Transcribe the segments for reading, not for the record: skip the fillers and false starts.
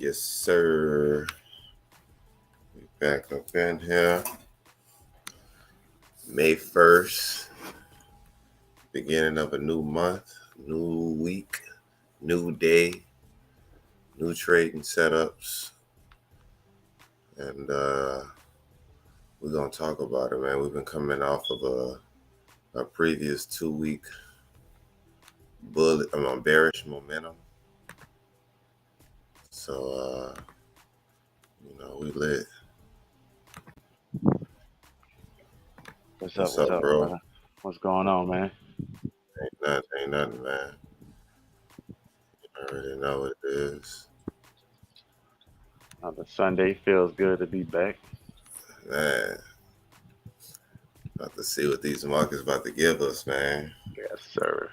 Yes, sir. We back up in here. May 1st, beginning of a new month, new week, new day, new trading setups. And we're going to talk about it, man. We've been coming off of a previous 2-week bearish momentum. So, we lit. What's up, bro? brother? What's going on, man? Ain't nothing, man. I already know what it is. The Sunday feels good to be back. Man, about to see what these markets about to give us, man. Yes, sir.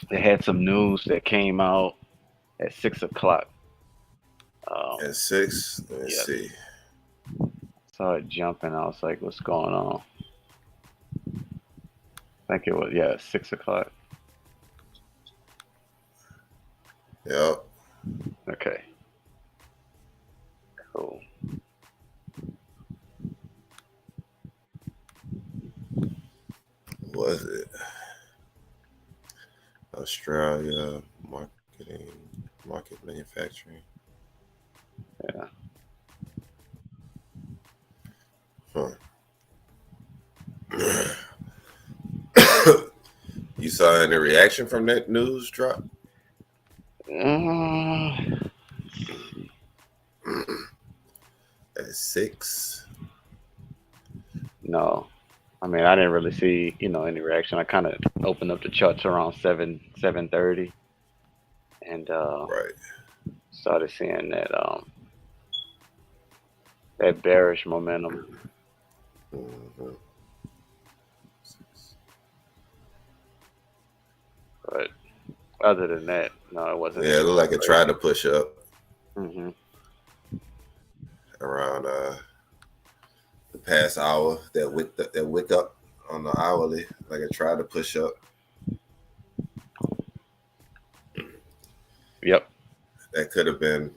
They had some news that came out at 6 o'clock. At 6, let me see. Saw it jumping. I was like, what's going on? I think it was, 6 o'clock. Yep. Okay. Cool. Was it Australia market manufacturing? Yeah. Huh. You saw any reaction from that news drop? At 6? No. I mean, I didn't really see, any reaction. I kind of opened up the charts around 7:30, and Right. started seeing that bearish momentum. Mm-hmm. But other than that, no, it wasn't. Yeah, it looked like it tried to push up around the past hour. That wick up on the hourly, like it tried to push up. Yep. That could have been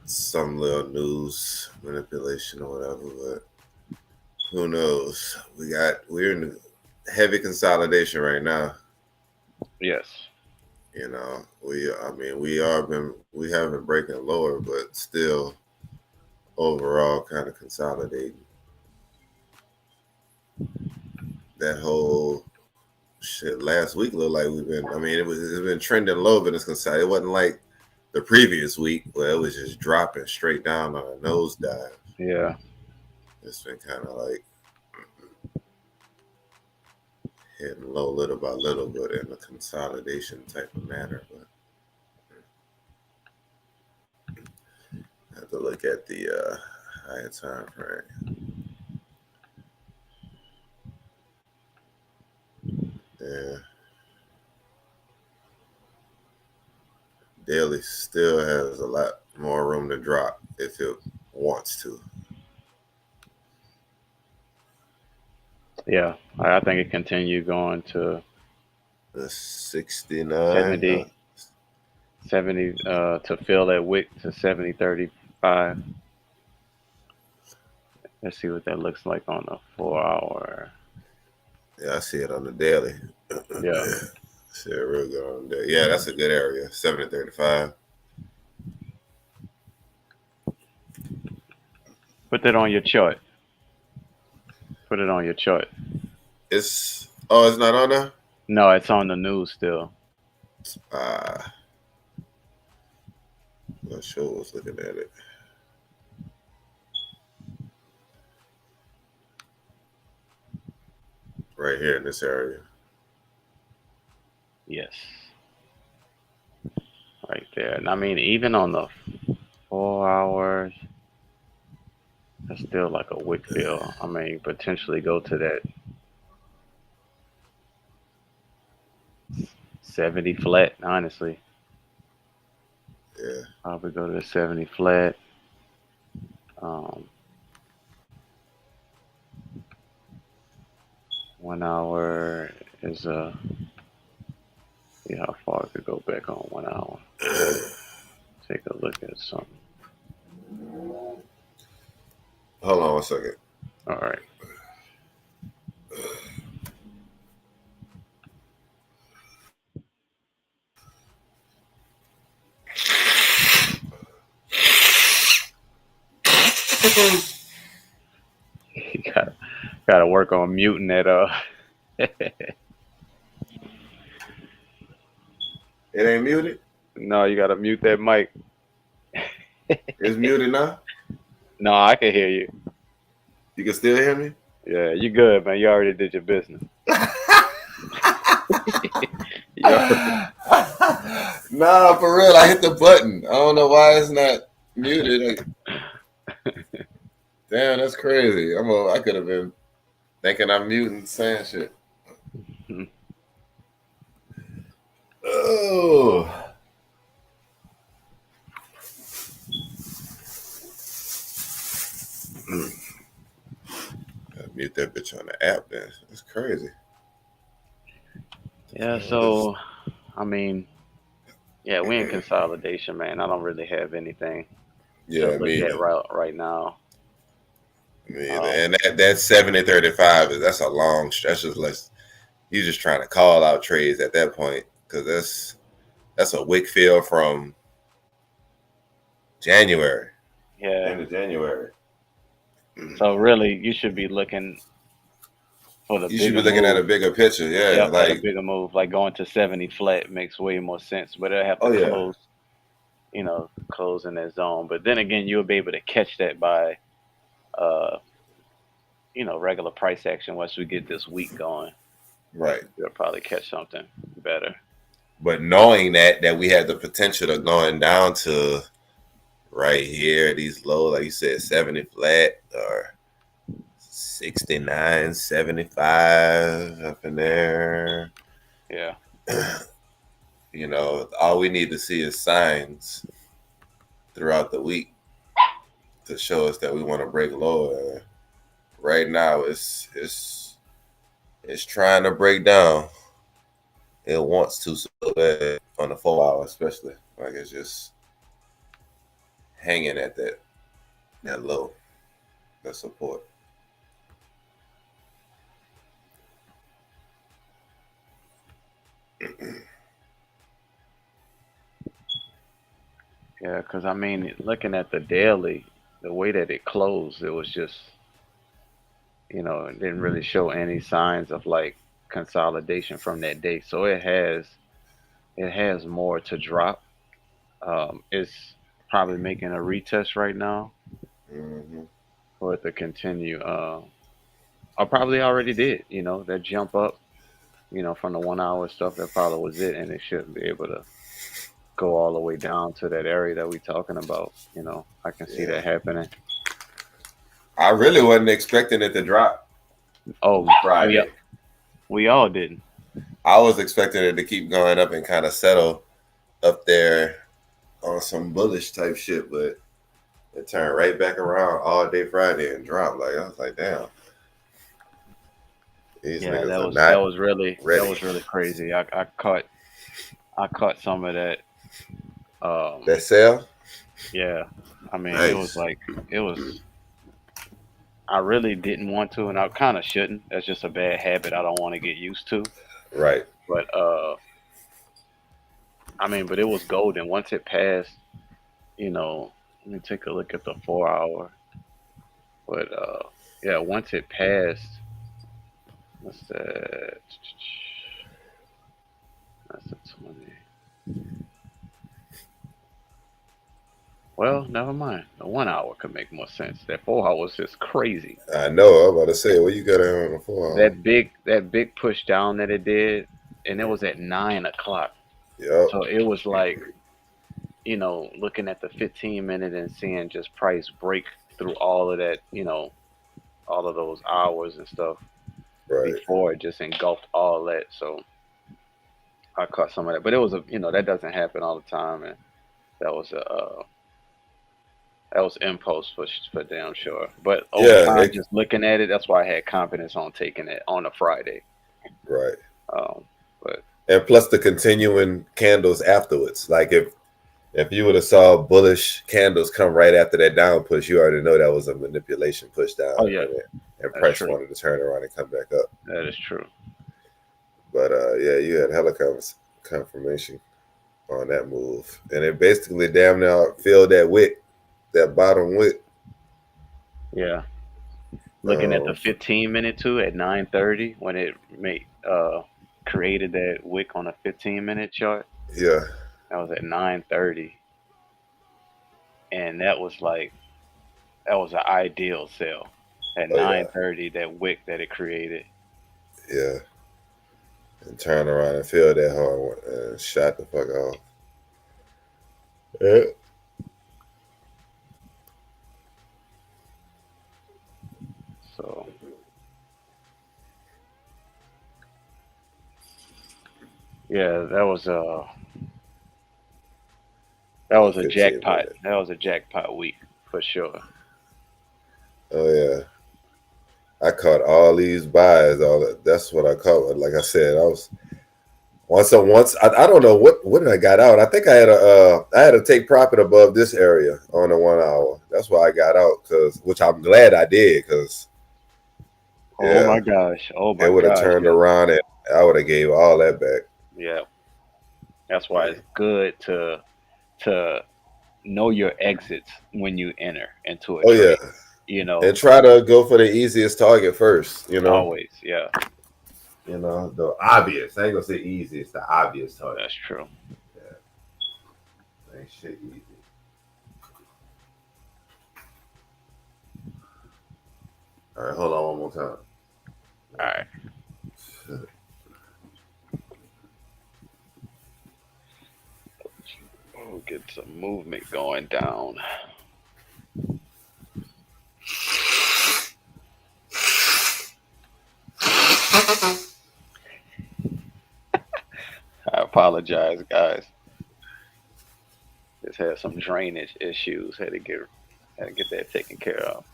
some little news manipulation or whatever, but who knows? We're in heavy consolidation right now. Yes. We have been breaking lower, but still overall kind of consolidating. That whole shit last week looked like it's been trending low, but it's consolidated. It wasn't like the previous week where it was just dropping straight down on a nosedive. Yeah. It's been kind of like hitting low little by little, but in a consolidation type of manner. But I have to look at the higher time frame. Yeah. Daily still has a lot more room to drop if it wants to. Yeah, I think it continued going to The 69. 70 to fill that wick to 70.35. Let's see what that looks like on the 4-hour. Yeah, I see it on the daily. Yeah. See it real good on the daily. Yeah, that's a good area. 70.35. Put that on your chart. Put it on your chart. It's not on there? No, it's on the news still. Not sure was looking at it. Right here in this area. Yes. Right there. And I mean, even on the 4 hours, that's still like a wick fill. I mean, potentially go to that 70 flat, honestly. Yeah. Probably go to the 70 flat. 1 hour is See how far it could go back on 1 hour. Take a look at something. Hold on 1 second. All right. You gotta work on muting that. It ain't muted? No, you gotta mute that mic. It's muted now? No, I can hear you. You can still hear me? Yeah, you good, man. You already did your business. Nah, for real. I hit the button. I don't know why it's not muted. Damn, that's crazy. I could have been thinking I'm muting, saying shit. Oh. Gotta mute that bitch on the app then. That's crazy. Yeah, so I mean, yeah, we in consolidation, man. I don't really have anything to look at right now. And that 70-35 that's a long stretch. You're just trying to call out trades at that point because that's a wick fill from January. Yeah, end of January. So really, you should be looking for the. You should be looking at a bigger picture, yeah. Like a bigger move, like going to 70 flat makes way more sense. But it'll have to close, close in that zone. But then again, you'll be able to catch that by, regular price action once we get this week going. Right. You'll probably catch something better. But knowing that we had the potential of going down to right here, these low, like you said, 70 flat or 69, 75 up in there. Yeah. All we need to see is signs throughout the week to show us that we want to break lower. Right now, it's trying to break down. It wants to so bad on the 4 hour, especially. Like it's just hanging at that low, that support. Yeah, because I mean, looking at the daily, the way that it closed, it was just, it didn't really show any signs of like consolidation from that day. So it has more to drop. It's probably making a retest right now for it to continue. I probably already did, that jump up, from the 1 hour stuff. That probably was it, and it shouldn't be able to go all the way down to that area that we're talking about. I can see that happening. I really wasn't expecting it to drop. Oh, Friday. We all didn't. I was expecting it to keep going up and kind of settle up there on some bullish type shit, but it turned right back around all day Friday and dropped. Like I was like, damn. These niggas that was really crazy. I caught some of that. That sell? Yeah. I mean, nice. it was. I really didn't want to, and I kind of shouldn't. That's just a bad habit I don't want to get used to. Right. But I mean, but it was golden once it passed. Let me take a look at the 4 hour. But yeah, once it passed, what's that? That's a 20. Well, never mind. The 1 hour could make more sense. That 4 hour was just crazy. I know. I'm about to say, what you got on the 4 hour? That big push down that it did, and it was at 9 o'clock. Yep. So it was like, looking at the 15-minute and seeing just price break through all of that, all of those hours and stuff before it just engulfed all that. So I caught some of that, but it was that doesn't happen all the time, and that was impulse for damn sure. But over time, just looking at it, that's why I had confidence on taking it on a Friday. Right. But And plus the continuing candles afterwards. Like if you would have saw bullish candles come right after that down push, you already know that was a manipulation push down, Oh yeah, and that's price true. wanted to turn around and come back up. That is true. But yeah, you had hella confirmation on that move, and it basically damn near filled that wick, that bottom wick. Yeah. Looking at the 15-minute too at 9:30 when it made created that wick on a 15-minute chart. Yeah. That was at 9:30, and that was an ideal sell at Oh yeah. 9:30. That wick that it created. Yeah. And turned around and filled that hard and shot the fuck off. Yeah. So yeah, that was a 15 jackpot. minutes. That was a jackpot week for sure. Oh yeah. I caught all these buys. All that. That's what I caught. Like I said, I was once. I don't know what did I got out. I think I had to take profit above this area on the 1 hour. That's why I got out, which I'm glad I did, because Oh yeah, my gosh. Oh it my would have gosh. turned Yeah. around and I would have gave all that back. Yeah. That's why it's good to know your exits when you enter into a Oh yeah, trade. You know, and try to go for the easiest target first. always. Yeah, The obvious. I ain't gonna say easy. It's the obvious target. that's true. Yeah, ain't shit easy. All right, hold on one more time. All right. We'll get some movement going down. I apologize, guys. Just had some drainage issues. Had to get that taken care of.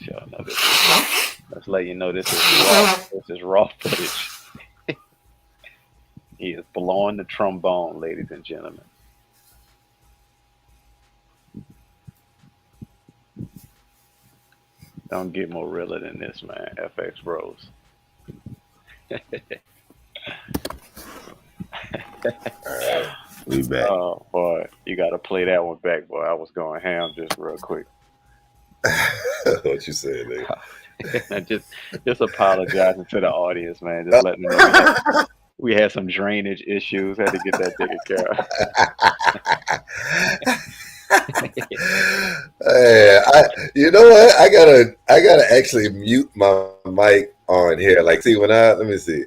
So, no, let's let you know this is raw. This is raw footage. He is blowing the trombone, ladies and gentlemen. Don't get more realer than this, man. FXBros. All right, we back. Oh boy, you got to play that one back, boy. I was going ham just real quick. What you said, nigga? just apologizing to the audience, man. Just letting them know we had some drainage issues. Had to get that taken care of. Hey, you know what? I gotta actually mute my mic on here. Like, see, let me see.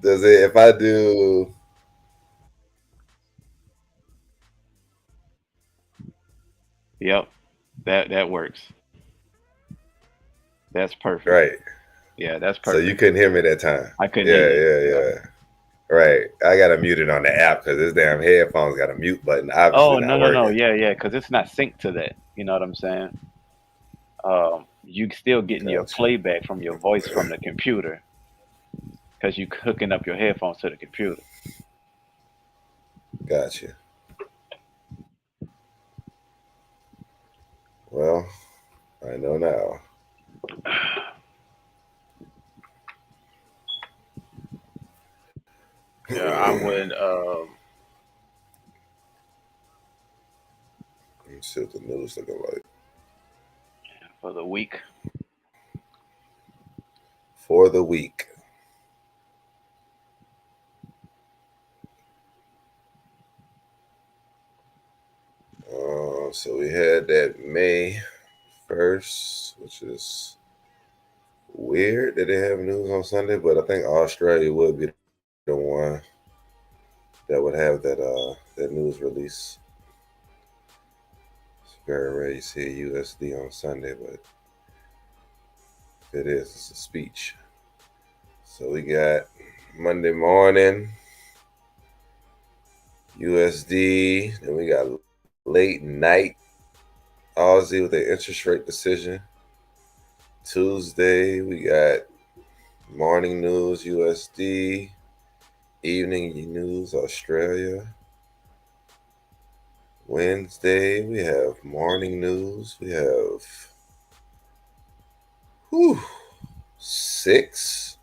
Does it, if I do, Yep, that works. That's perfect. right? Yeah, that's So you perfect. couldn't hear me that time. I couldn't hear Yeah, you. yeah, Yep. yeah. Right. I gotta mute it on the app because this damn headphones got a mute button. Obviously Oh no not no no working. yeah, because it's not synced to that. You know what I'm saying? You still getting your Gotcha. playback from your voice from the computer because you hooking up your headphones to the computer. Gotcha. Well, I know now. Yeah, I would. Let's see what the news looking like For the week. for the week. So we had that May 1st, which is weird that they have news on Sunday, but I think Australia would be the one that would have that news release. It's very rare you see a USD on Sunday, but if it is, it's a speech. So we got Monday morning USD, then we got late night AUD with the interest rate decision. Tuesday, we got morning news USD, evening news Australia. Wednesday, we have morning news. We have 7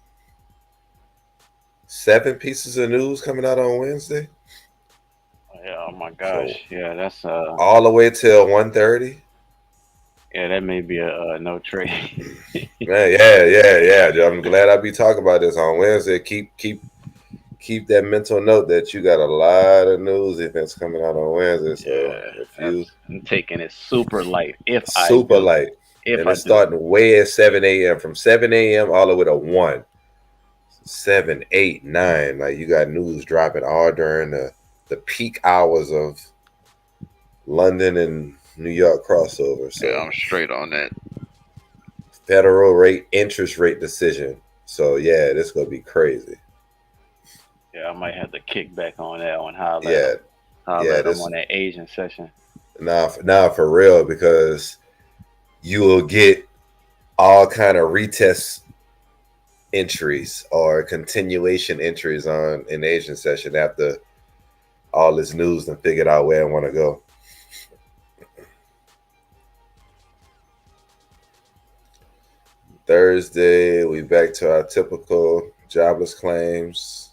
pieces of news coming out on Wednesday. Yeah, oh my gosh. So, Yeah, that's all the way till 1:30. yeah, that may be a no trade. Man, yeah. I'm glad I be talking about this on Wednesday. Keep that mental note that you got a lot of news events coming out on Wednesday. So if you I'm taking it super light if I super do. light, If and I it's do. starting way at 7 a.m. from 7 a.m. all the way to 1, 7, 8, 9. Like you got news dropping all during the peak hours of London and New York crossover. Yeah, So I'm straight on that. federal rate interest rate decision. So yeah, this gonna be crazy. Yeah, I might have to kick back on that one, holler at Yeah, them. Holler yeah. at them This on that Asian session. now for real, because you will get all kind of retest entries or continuation entries on an Asian session after all this news and figured out where I want to go. Thursday, we back to our typical jobless claims,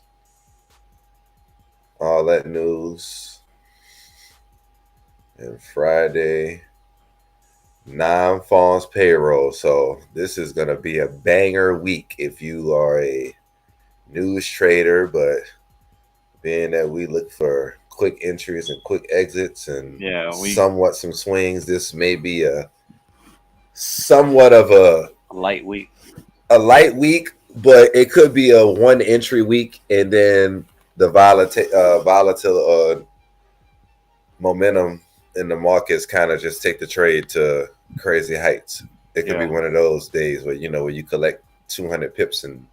all that news. And Friday, non-farms payroll. So this is going to be a banger week if you are a news trader, but being that we look for quick entries and quick exits and somewhat some swings, this may be a somewhat of a light week. A light week, but it could be a one entry week, and then the volatile momentum in the markets kind of just take the trade to crazy heights. It could be one of those days where where you collect 200 pips in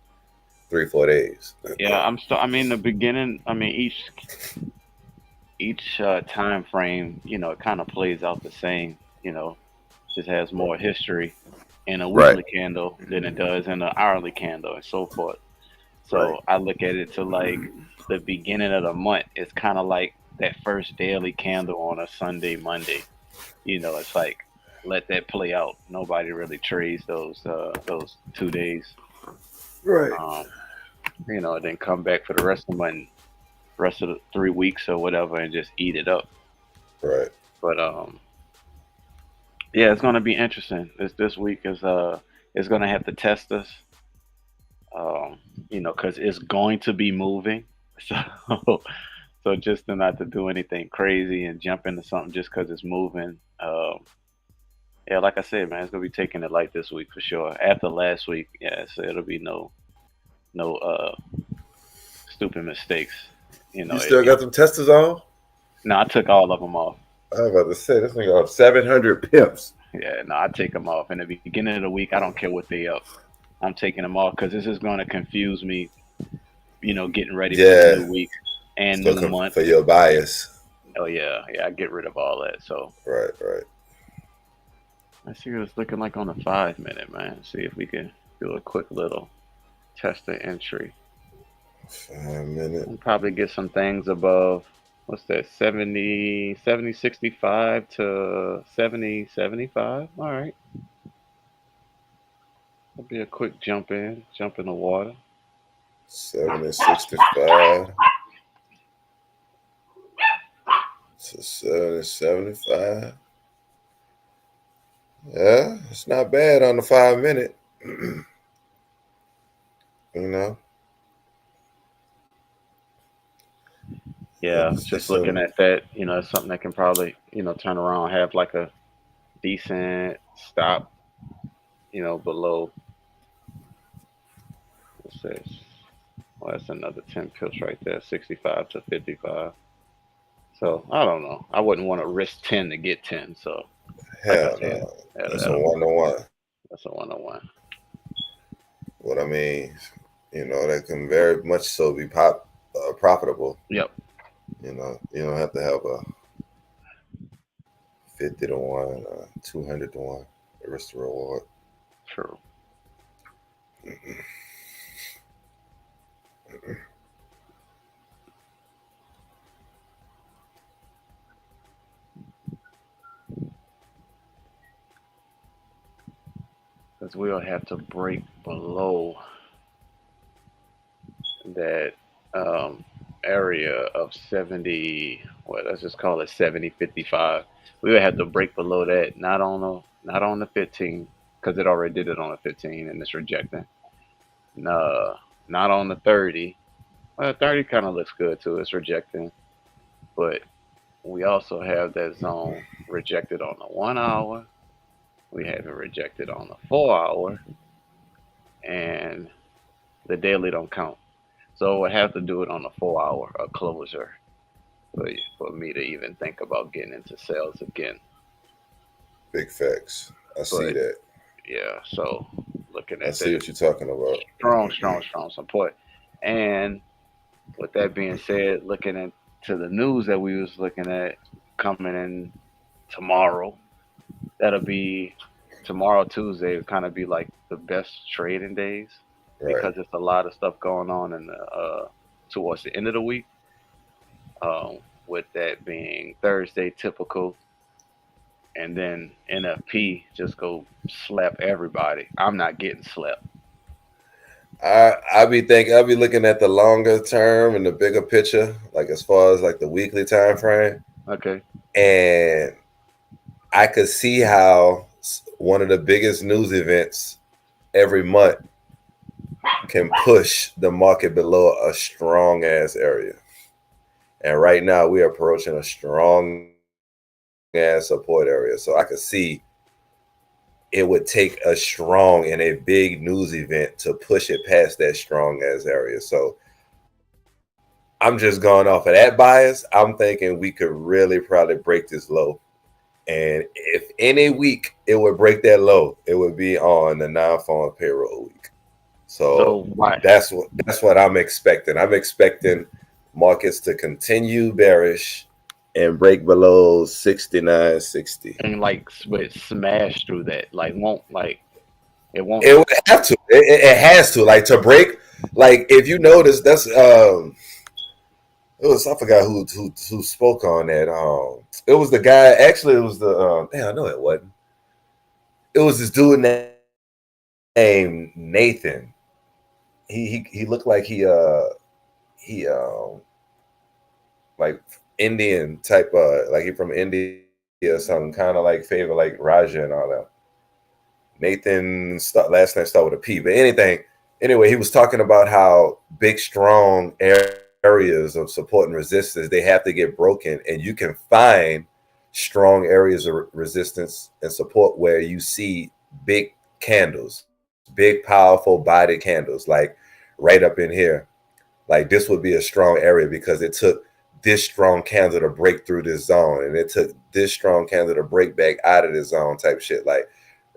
3-4 days. Yeah, I mean, the beginning. I mean, each time frame, it kind of plays out the same. Just has more history in a weekly candle than it does in an hourly candle, and so forth. So I look at it to like the beginning of the month. It's kind of like that first daily candle on a Sunday, Monday. It's like let that play out. Nobody really trades those 2 days. Right. And then come back for the rest of the month, rest of the 3 weeks or whatever, and just eat it up. Right. But yeah, it's gonna be interesting. This week is gonna have to test us. Because it's going to be moving. So just to not to do anything crazy and jump into something just because it's moving. Yeah, like I said, man, it's gonna be taking it light this week for sure. After last week, yeah, so it'll be no stupid mistakes. You still got them testers on? No, I took all of them off. I was about to say this thing off 700 pips. Yeah, no, I take them off in the beginning of the week. I don't care what they up. I'm taking them off because this is going to confuse me. Getting ready for the new week and new month for your bias. Oh yeah, I get rid of all that. So right. Let's see what it's looking like on the 5-minute, man. See if we can do a quick little test of entry. 5 minutes. We'll probably get some things above. What's that? 70.65 to 70.75. All right. That'll be a quick jump in the water. 70.65 to 70.75. Yeah, it's not bad on the 5-minute. Yeah, just looking at that, it's something that can probably, turn around, have like a decent stop, below. What's this? Well, that's another 10 pips right there, 65 to 55. So I don't know. I wouldn't want to risk 10 to get 10. So hell no. That's a 1-on-1. That's a 1-on-1. What I mean, that can very much so be profitable. Yep. You don't have to have a 50 to 1, 200 to 1. The risk to reward. True. Because we'll have to break below that area of 70. Well, let's just call it 70.55. We would have to break below that, not on the 15, because it already did it on the 15 and it's rejecting. No, not on the 30. Well, 30 kind of looks good too. It's rejecting, but we also have that zone rejected on the 1 hour. We have it rejected on the 4 hour, and the daily don't count. So we'll have to do it on the 4 hour, a closer, for me to even think about getting into sales again. Big facts. I see But that. yeah, so looking I at see that what you're talking about. strong support. And with that being said, looking into the news that we was looking at coming in tomorrow, that'll be tomorrow Tuesday. It'll kind of be like the best trading days Right. because it's a lot of stuff going on in the towards the end of the week. With that being Thursday typical, and then NFP just go slap everybody. I'm not getting slapped. I'll be looking at the longer term and the bigger picture, like as far as like the weekly time frame, Okay. and I could see how one of the biggest news events every month can push the market below a strong ass area. And right now we are approaching a strong ass support area. So I could see it would take a strong and a big news event to push it past that strong ass area. So I'm just going off of that bias. I'm thinking we could really probably break this low. And if any week it would break that low, it would be on the non-farm payroll week. So So why? that's what I'm expecting. I'm expecting markets to continue bearish and break below 69.60. And like but smash through that. Like won't like it won't. It would have to. It has to. Like to break. Like if you notice, that's it was I forgot who spoke on that. It was the guy. Actually, it was the damn. I know it wasn't. It was this dude named Nathan. He looked like he like Indian type like he from India or something, kind of like favor like Raja and all that. Last name start with a P, but anyway, he was talking about how big strong areas of support and resistance they have to get broken, and you can find strong areas of resistance and support where you see big candles, big powerful body candles, like right up in here. Like this would be a strong area because it took this strong candle to break through this zone, and it took this strong candle to break back out of the zone type shit. Like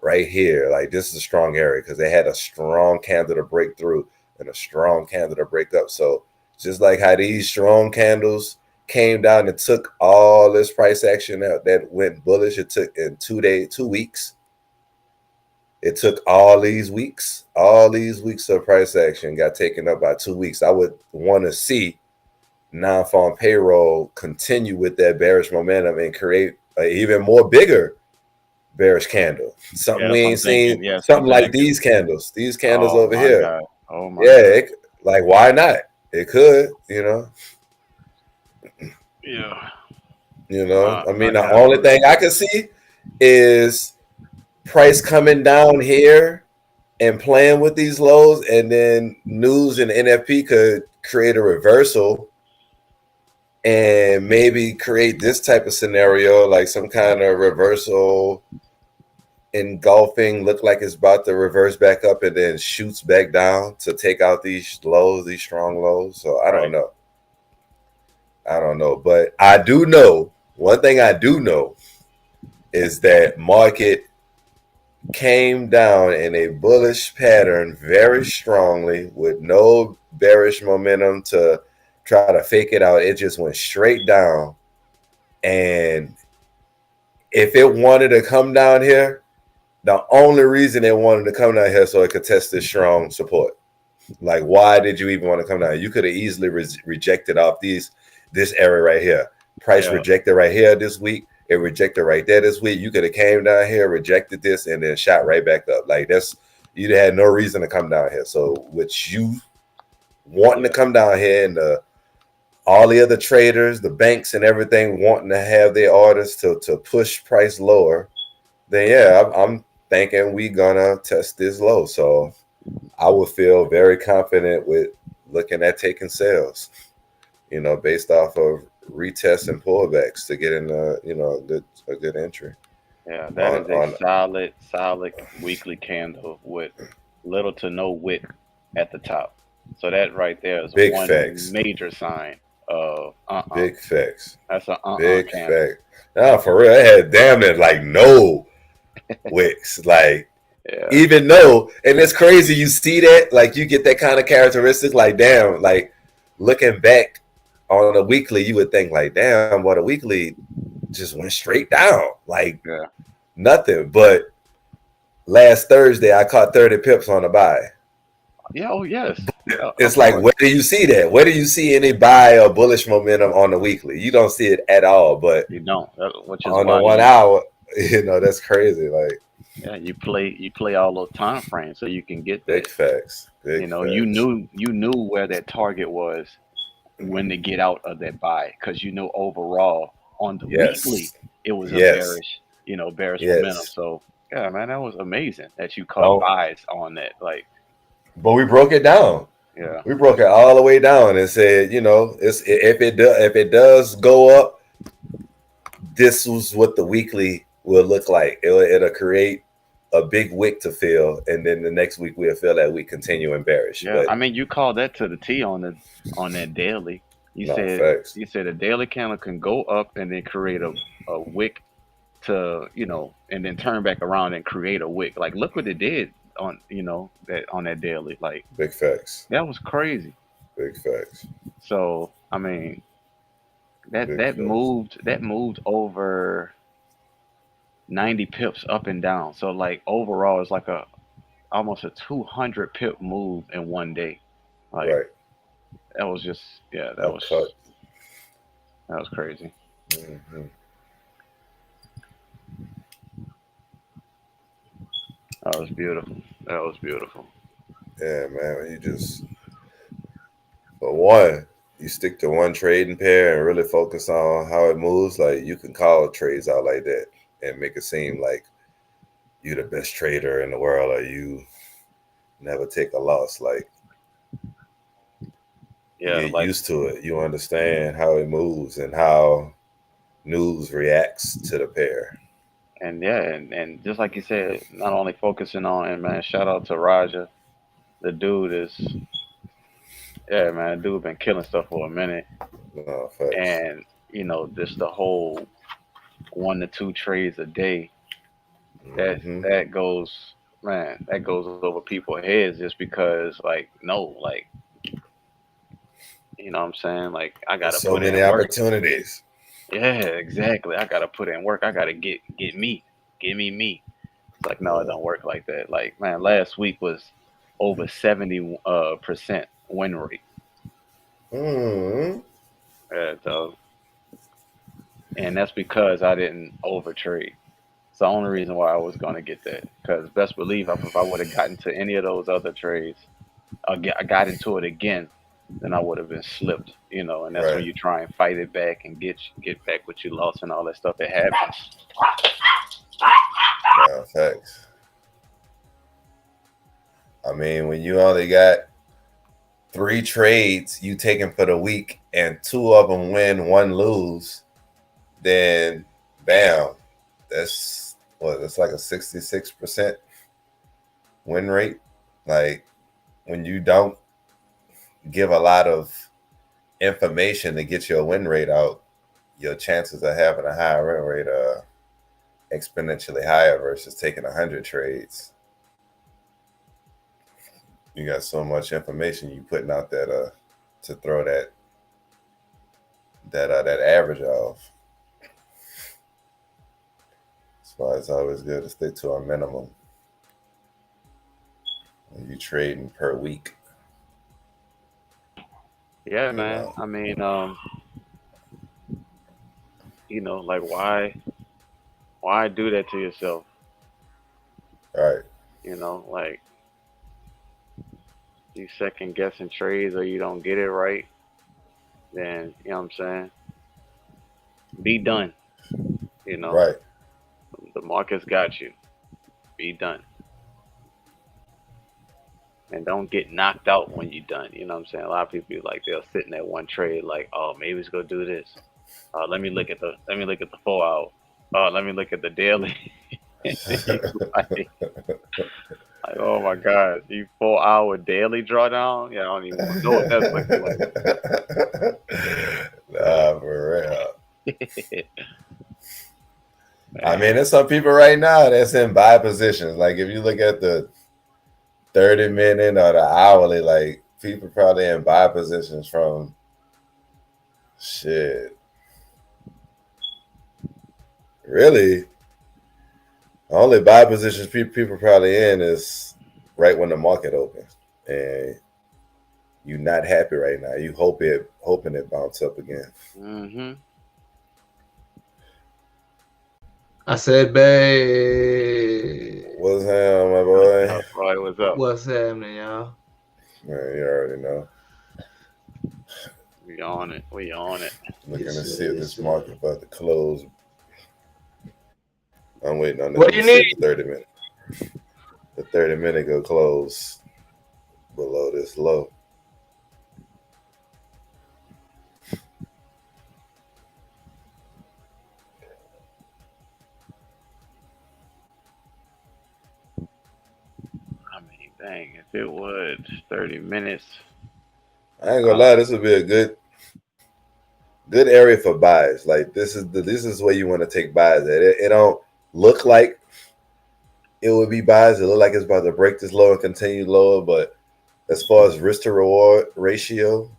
right here, like this is a strong area because they had a strong candle to break through and a strong candle to break up. So just like how these strong candles came down and took all this price action out that went bullish, it took in 2 weeks. It took all these weeks of price action got taken up by 2 weeks. I would want to see non-farm payroll continue with that bearish momentum and create an even more bigger bearish candle. Yeah, Something we that's what I'm ain't seen. thinking. Yeah, Something something like that could. these candles Oh over my here. god. Oh my Yeah, god. like why not? It could, Yeah. I My mean, the guy only was. thing I can see is price coming down here and playing with these lows, and then news and NFP could create a reversal and maybe create this type of scenario, like some kind of reversal engulfing, look like it's about to reverse back up and then shoots back down to take out these lows, these strong lows. So I don't Right. know. But I do know one thing I do know is that market came down in a bullish pattern very strongly with no bearish momentum to try to fake it out. It just went straight down, and if it wanted to come down here, the only reason it wanted to come down here so it could test this strong support. Like, why did you even want to come down? You could have easily rejected off this area right here. Price rejected right here this week. It rejected right there this week. You could have came down here, rejected this, and then shot right back up. Like, that's, you had no reason to come down here. So with you wanting to come down here, and all the other traders, the banks and everything wanting to have their orders to push price lower, then yeah, I'm thinking we gonna test this low. So I would feel very confident with looking at taking sales, based off of retests and pullbacks to get in a good entry. Yeah, that is a solid weekly candle with little to no wick at the top. So that right there is Big one facts. major sign of Big facts. That's a Big candle. fact. No, for real, it had damn it like no wicks. Like, even though, and it's crazy, you see that, like, you get that kind of characteristic, like, damn, like, looking back on a weekly, you would think, like, damn, what a weekly just went straight down, like nothing. But last Thursday, I caught 30 pips on a buy. Yeah, oh yes. It's like, where do you see that? Where do you see any buy or bullish momentum on the weekly? You don't see it at all. But you don't. Which is on why the 1 hour, that's crazy. Like, yeah, you play all those time frames so you can get that. Big facts. Big facts. You knew where that target was when to get out of that buy, because overall on the weekly it was a bearish momentum. So yeah, man, that was amazing that you caught buys on that. Like, but we broke it down. Yeah, we broke it all the way down and said, it's if it does go up, this was what the weekly will look like. It'll create a big wick to fill, and then the next week we'll feel that we continue and bearish. Yeah, I mean, you called that to the T on that daily. You said a daily candle can go up and then create a wick to and then turn back around and create a wick. Like, look what it did on that daily. Like, big facts. That was crazy. Big facts. So I mean, that moved over 90 pips up and down. So like overall, it's like almost a 200 pip move in one day. Like, that was just that was crazy. Mm-hmm. That was beautiful. That was beautiful. Yeah, man. For one, you stick to one trading pair and really focus on how it moves. Like, you can call trades out like that and make it seem like you're the best trader in the world, or you never take a loss. Like, you get used to it. You understand how it moves and how news reacts to the pair. And and just like you said, not only focusing on, and man, shout out to Raja. The dude is, man, dude been killing stuff for a minute. And just the whole 1 to 2 trades a day. That goes, man, that goes over people's heads just because, like, you know what I'm saying? Like, I gotta so put many in opportunities. Work. Yeah, exactly. I gotta put in work. I gotta get me. Give me me. It's like, no, it don't work like that. Like, man, last week was over 70% win rate. Yeah, so, and that's because I didn't overtrade. It's the only reason why I was gonna get that. Because best believe, if I would have gotten to any of those other trades, I got into it again, then I would have been slipped, and that's when you try and fight it back and get back what you lost and all that stuff. It happens. Yeah, thanks. I mean, when you only got 3 trades you taking for the week and 2 of them win, 1 lose, then bam, that's like a 66% win rate. Like, when you don't give a lot of information to get your win rate out, your chances of having a higher win rate are exponentially higher versus taking 100 trades. You got so much information you putting out that to throw that average off. why it's always good to stick to a minimum when you trading per week. Yeah, You man. know, I mean, like why do that to yourself? right? Like you second guessing trades or you don't get it right, then you know what I'm saying? Be done. You know, Right. the market's got you. Be done. And don't get knocked out when you're done. You know what I'm saying? A lot of people like they'll sit in that one trade like, oh, maybe it's gonna do this. Let me look at the 4 hour. Let me look at the daily. like, like, oh my God, you 4 hour daily drawdown? Yeah, I don't even want to know what that's looking like. Nah, for real. I mean, Man, there's some people right now that's in buy positions. Like if you look at the 30-minute or the hourly, like people probably in buy positions from shit. Really, the only buy positions people probably in is right when the market opens, and you're not happy right now. You hoping it bounce up again. mm-hmm. I said, babe, What's happening, my What's boy? up, Roy? What's up? what's happening, y'all? Man, you already know. We on it. We on it. Looking Yes, to sir, see if yes, this sir. market about to close. I'm waiting on What them do to you see need? if the 30-minute. The 30-minute go close below this low. I mean, dang, if it would 30 minutes. I ain't gonna lie, this would be a good area for buys. Like this is where you want to take buys at. It don't look like it would be buys. It look like it's about to break this low and continue lower. But as far as risk to reward ratio,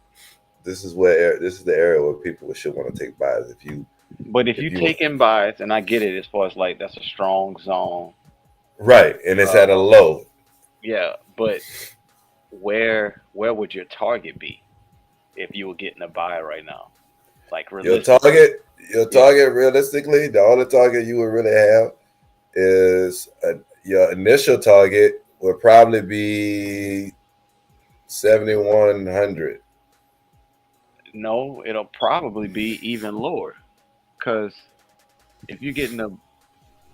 this is the area where people should want to take buys. But if If you you take in buys, and I get it as far as like that's a strong zone. right, and it's at a low. Yeah, but where would your target be if you were getting a buy right now? Like Your realistically. target, Yeah. realistically, the only target you would really have is your initial target would probably be 7,100. No, it'll probably be even lower. Cause if you're getting the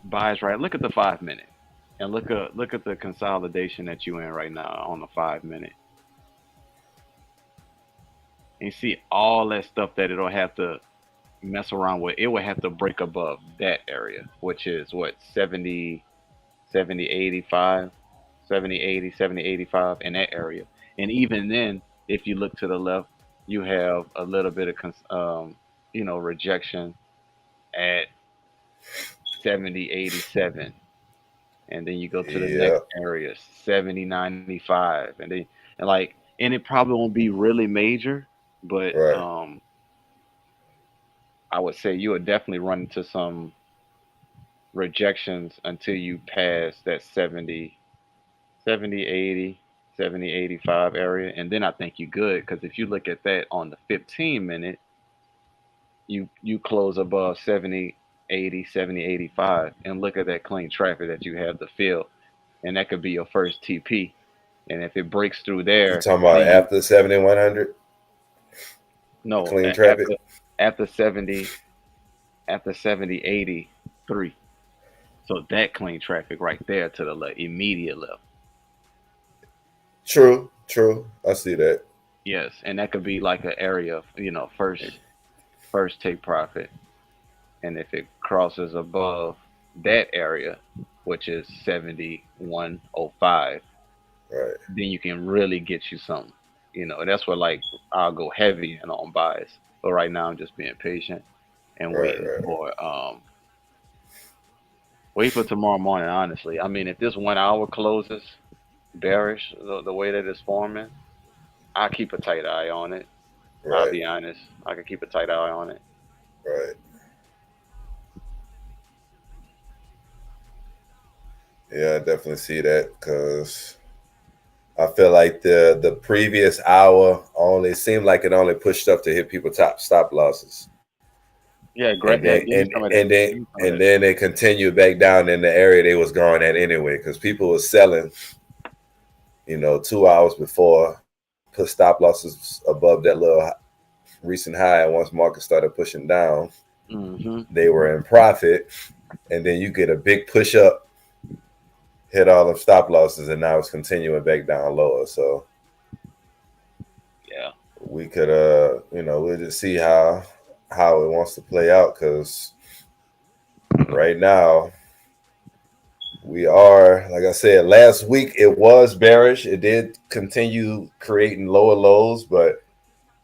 buys right, look at the 5 minute. And look at the consolidation that you in right now on the 5 minute. And you see all that stuff that it'll have to mess around with. It will have to break above that area, which is what 70, 70, 85, 70, 80, 70, 85 in that area. And even then, if you look to the left, you have a little bit of rejection at 70, 87, and then you go to the Yeah, next area 70, 95, and it probably won't be really major, but right. I would say you would definitely run into some rejections until you pass that 70, 70, 80, 70, 85 area. And then I think you're good because if you look at that on the 15 minute, you close above 70, 80, 70, 85, and look at that clean traffic that you have to fill. And that could be your first TP. And if it breaks through You there, talking then about you after 7,100, the no clean traffic? after 70, after 70, 83. So that clean traffic right there to the left, immediate left. True. I see that. Yes, and that could be like an area of, first take profit. And if it crosses above that area, which is 7105, Right, then you can really get you something. That's where like I'll go heavy and on buys. But right now I'm just being patient and right. wait for tomorrow morning, honestly. I mean, if this 1 hour closes bearish the way that it's forming, I'll keep a tight eye on it. I'll Right, be honest. I can keep a tight eye on it. right. Yeah, I definitely see that because I feel like the previous hour only seemed like it only pushed up to hit people top stop losses. Yeah, And then give me some of that. Give me some of and that. then they continued back down in the area they was going at anyway, because people were selling, 2 hours before, put stop losses above that little recent high, and once market started pushing down, Mm-hmm. they were in profit, and then you get a big push up, hit all of stop losses, and now it's continuing back down lower. So Yeah. we could we'll just see how it wants to play out, because right now we are, like I said, last week it was bearish. It did continue creating lower lows, but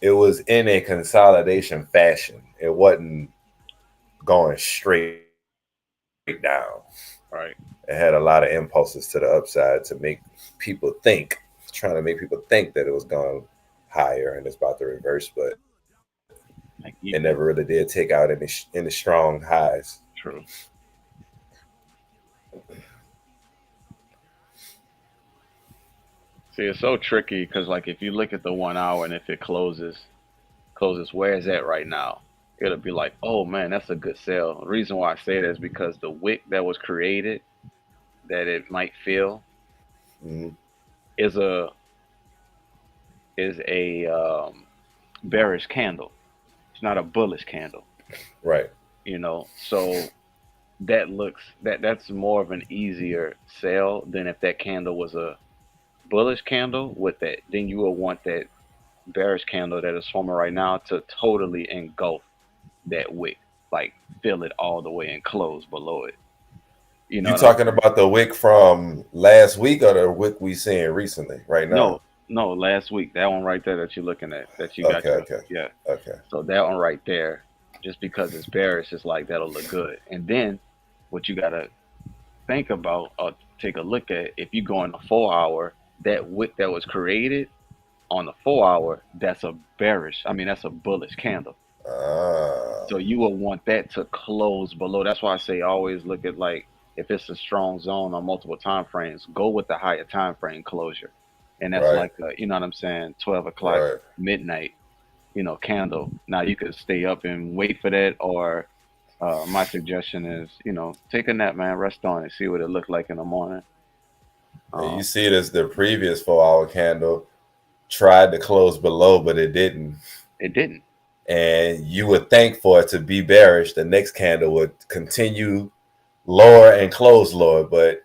it was in a consolidation fashion. It wasn't going straight down. Right. It had a lot of impulses to the upside to make people think, trying to make people think that it was going higher and it's about to reverse, but Like it never really did take out any strong highs. true. See, it's so tricky because, like, if you look at the 1 hour and if it closes where is that right now? It'll be like, oh man, that's a good sell. The reason why I say that is because the wick that was created that it might fill Mm-hmm. is a bearish candle. It's not a bullish candle, Right. So that's more of an easier sell than if that candle was a bullish candle with that. Then you will want that bearish candle that is forming right now to totally engulf that wick, like fill it all the way and close below it. You know You what I'm talking saying? about the wick from last week or the wick we seeing recently, right No, now? no, last week, that one right there that you're looking at, that you got Okay, your, okay, yeah. okay. So that one right there, just because it's bearish, it's like that'll look good. And then what you gotta think about or take a look at, if you go on the 4 hour, that wick that was created on the 4 hour, that's a bearish. I mean, that's a bullish candle. Ah, So you will want that to close below. That's why I say always look at, like, if it's a strong zone on multiple time frames, go with the higher time frame closure. And that's right, like you know what I'm saying, 12 o'clock right. midnight, candle. Now you could stay up and wait for that, or my suggestion is, take a nap, man, rest on it, see what it looked like in the morning. And you Um, see this, the previous 4 hour candle tried to close below, but it didn't. it didn't. And you would think for it to be bearish, the next candle would continue lower and close lower. But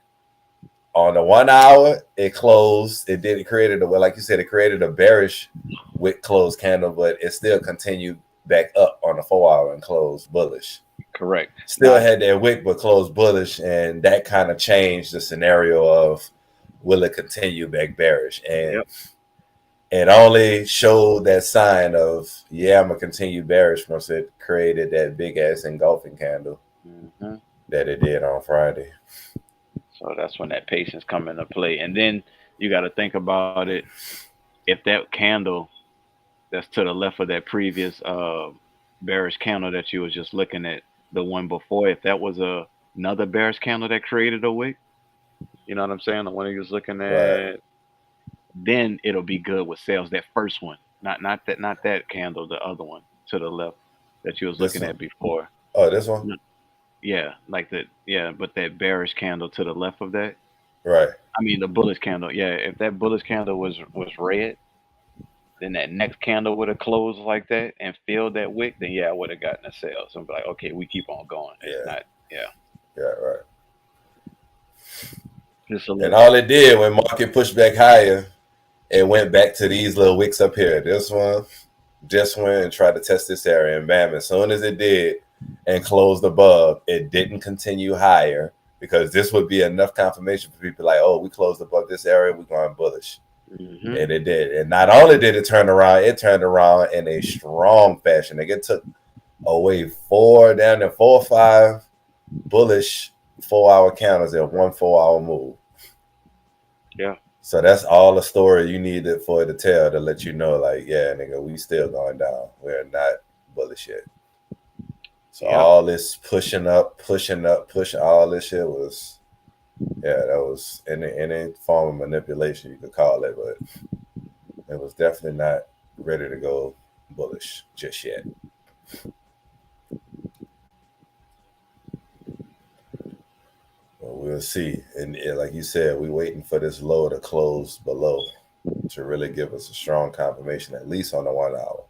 on the 1 hour, it closed. It did. It created like you said, it created a bearish wick closed candle, but it still continued back up on the 4 hour and closed bullish. Correct. Still Now, had that wick, but closed bullish, and that kind of changed the scenario of will it continue back bearish, and yep. it only showed that sign of, yeah, I'm gonna continue bearish once it created that big ass engulfing candle Hmm. that it did on Friday. So that's when that patience come into play. And then you got to think about it. If that candle that's to the left of that previous bearish candle that you was just looking at, the one before, if that was another bearish candle that created a wick, you know what I'm saying? The one you was looking Right. at, then it'll be good with sales. That first one, not that candle, the other one to the left that you was This looking one. at before. Oh, this one. No, yeah, like that. Yeah, but that bearish candle to the left of that. Right. I mean, the bullish candle. Yeah, if that bullish candle was red, then that next candle would have closed like that and filled that wick, then yeah, I would have gotten a sale. So I'm like, okay, we keep on going. It's Yeah. not, yeah, Yeah. Right. just a And little all bit. it did when market pushed back higher, it went back to these little wicks up here. This one just went and tried to test this area, and bam! As soon as it did and closed above, it didn't continue higher, because this would be enough confirmation for people like, oh, we closed above this area, we're going bullish. Hmm. And it did. And not only did it turned around in a strong fashion. Like, it took away down to 4 or 5 bullish 4 hour counters in one 4 hour move. Yeah, So that's all the story you needed for it to tell, to let you know, like, yeah, nigga, we still going down. We're not bullish yet. So yep, all this pushing up, pushing, all this shit was Yeah, that was any form of manipulation you could call it, but it was definitely not ready to go bullish just yet. But we'll see. And like you said, we're waiting for this low to close below to really give us a strong confirmation, at least on the 1 hour.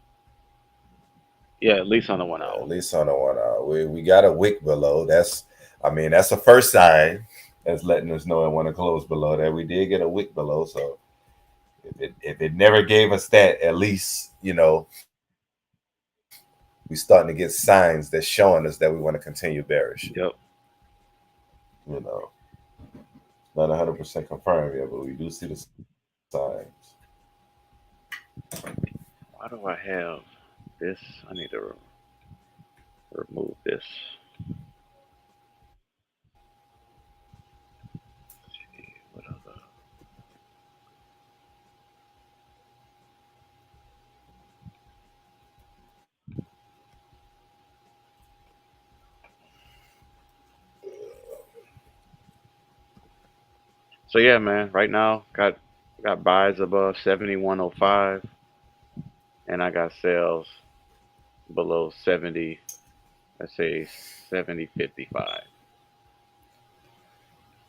Yeah, at least on the 1 hour. At least on the 1 hour. We got a wick below. That's the first sign that's letting us know it want to close below that. We did get a wick below. So if it never gave us that, at least, we starting to get signs that's showing us that we want to continue bearish. Yep. Not 100% confirmed yet, but we do see the signs. Why do I have this? I need to remove this. Let's see, what other? So yeah, man. Right now, got buys above 71.05, and I got sales below 70. Let's say 70.55.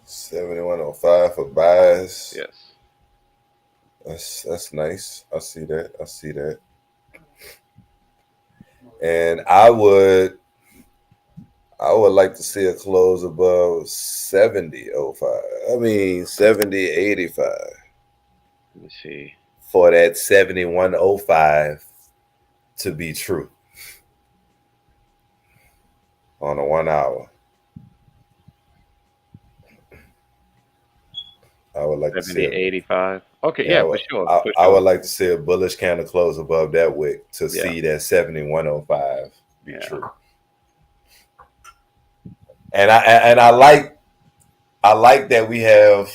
71.05 for buys. Yes. That's nice. I see that. And I would like to see a close above 70.05. 70.85. Let me see. For that 71.05 to be true on a 1 hour. I would like 70.85. Okay, yeah, for sure. I would like to see a bullish candle close above that wick to Yeah. see that 71.05 be Yeah. true. And I like that we have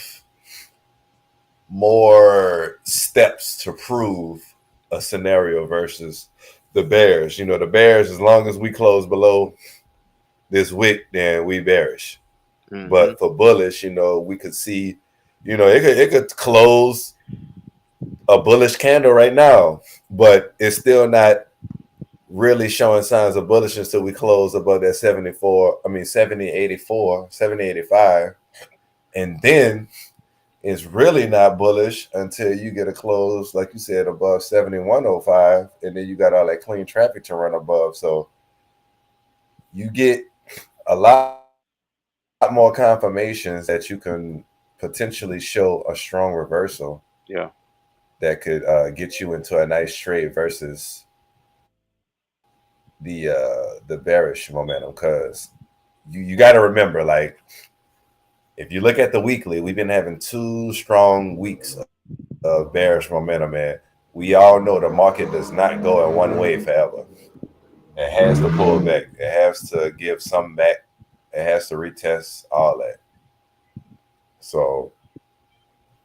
more steps to prove a scenario versus the bears. The bears, as long as we close below this wick, then we bearish. Mm-hmm. But for bullish, we could see, it could close a bullish candle right now, but it's still not really showing signs of bullish until we close above that 70.84, 70.85. And then it's really not bullish until you get a close, like you said, above 71.05, and then you got all that clean traffic to run above. So you get a lot more confirmations that you can potentially show a strong reversal. Yeah. That could get you into a nice trade versus the bearish momentum. Because you got to remember, like, if you look at the weekly, we've been having 2 strong weeks of bearish momentum, man. We all know the market does not go in one way forever. It has to pull back. It has to give some back. It has to retest all that. So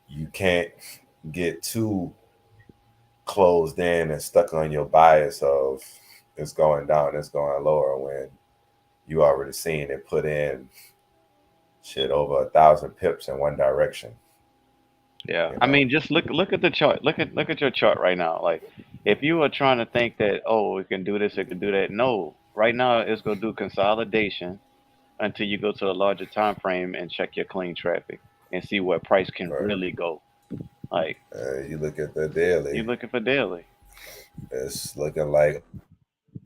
you can't get too closed in and stuck on your bias of it's going down, it's going lower, when you already seen it put in shit over 1,000 pips in one direction. Yeah. I mean, just look at the chart. Look at your chart right now. Like, if you are trying to think that, oh, it can do this, it can do that. No. Right now it's gonna do consolidation until you go to the larger time frame and check your clean traffic and see where price can really go. Like, you look at the daily. you're looking for daily. It's looking like